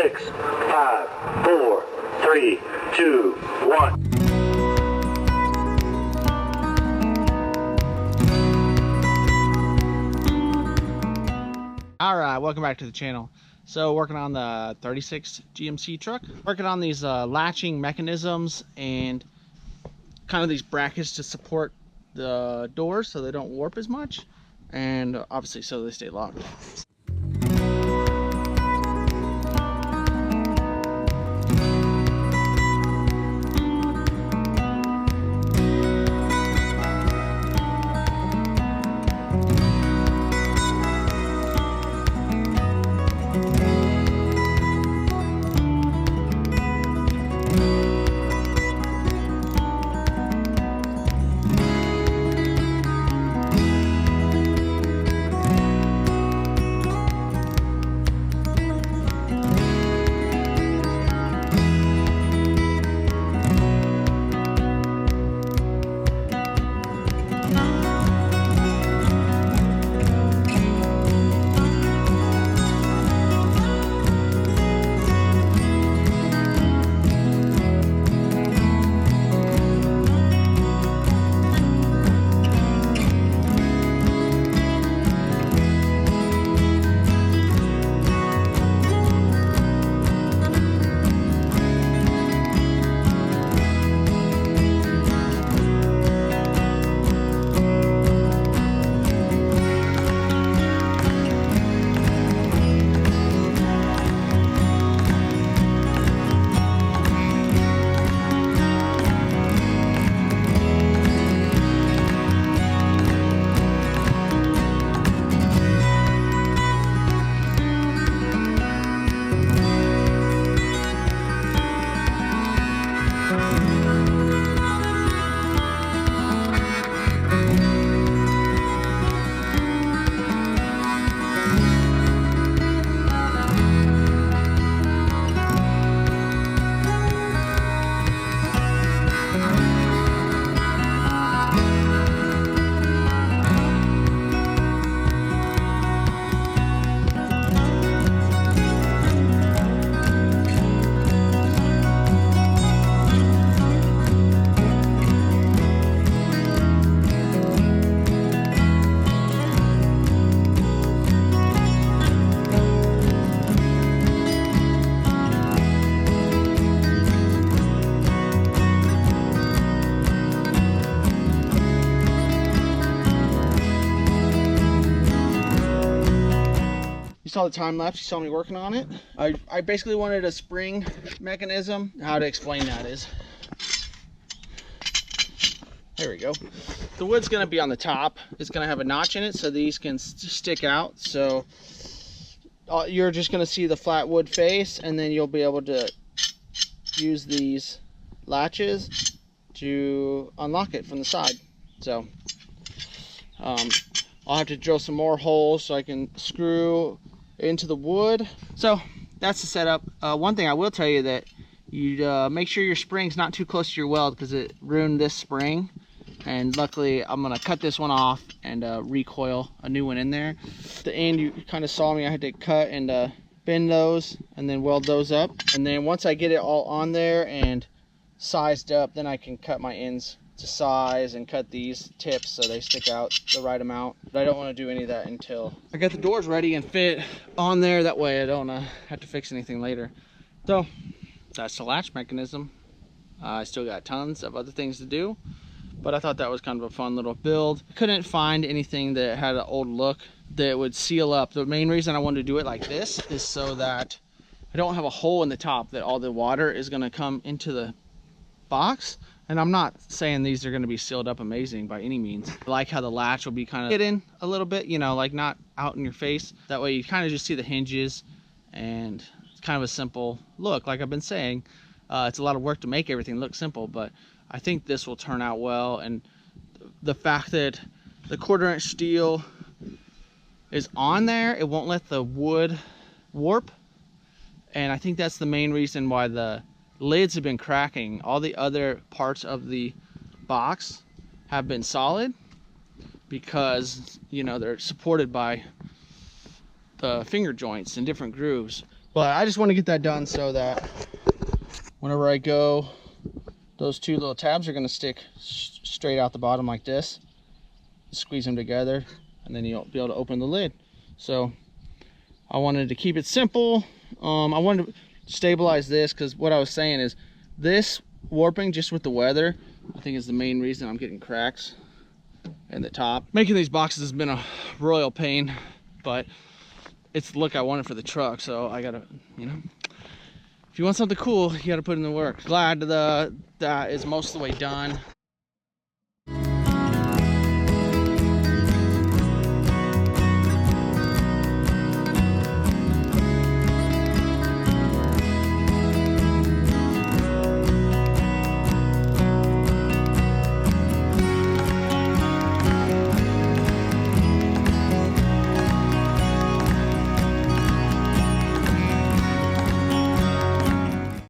6, 5, 4, 3, 2, 1. All right, welcome back to the channel. So working on the 36 GMC truck, working on these latching mechanisms and kind of these brackets to support the doors so they don't warp as much, and obviously so they stay locked. You saw the time lapse, you saw me working on it. I basically wanted a spring mechanism. How to explain that is, there we go. The wood's gonna be on the top. It's gonna have a notch in it so these can stick out. So you're just gonna see the flat wood face, and then you'll be able to use these latches to unlock it from the side. So I'll have to drill some more holes so I can screw into the wood. So that's the setup. One thing I will tell you, that you make sure your spring's not too close to your weld, because it ruined this spring, and luckily I'm gonna cut this one off and recoil a new one in there. At the end, you kind of saw me, I had to cut and bend those and then weld those up, and then once I get it all on there and sized up, then I can cut my ends to size and cut these tips so they stick out the right amount. But I don't want to do any of that until I get the doors ready and fit on there. That way I don't have to fix anything later. So that's the latch mechanism. I still got tons of other things to do, but I thought that was kind of a fun little build. I couldn't find anything that had an old look that would seal up. The main reason I wanted to do it like this is so that I don't have a hole in the top that all the water is going to come into the box. And I'm not saying these are going to be sealed up amazing by any means. I like how the latch will be kind of hidden a little bit, you know, like not out in your face. That way you kind of just see the hinges, and it's kind of a simple look. Like I've been saying, it's a lot of work to make everything look simple, but I think this will turn out well. And the fact that the 1/4 inch steel is on there, it won't let the wood warp. And I think that's the main reason why the lids have been cracking. All the other parts of the box have been solid because, you know, they're supported by the finger joints and different grooves. But I just want to get that done so that whenever I go, those two little tabs are going to stick straight out the bottom like this. Squeeze them together, and then you'll be able to open the lid. So I wanted to keep it simple. I wanted to stabilize this because what I was saying is this warping just with the weather, I think is the main reason I'm getting cracks in the top. Making these boxes has been a royal pain, but it's the look I wanted for the truck, so I gotta, you know, if you want something cool, you gotta put in the work. Glad that is most of the way done.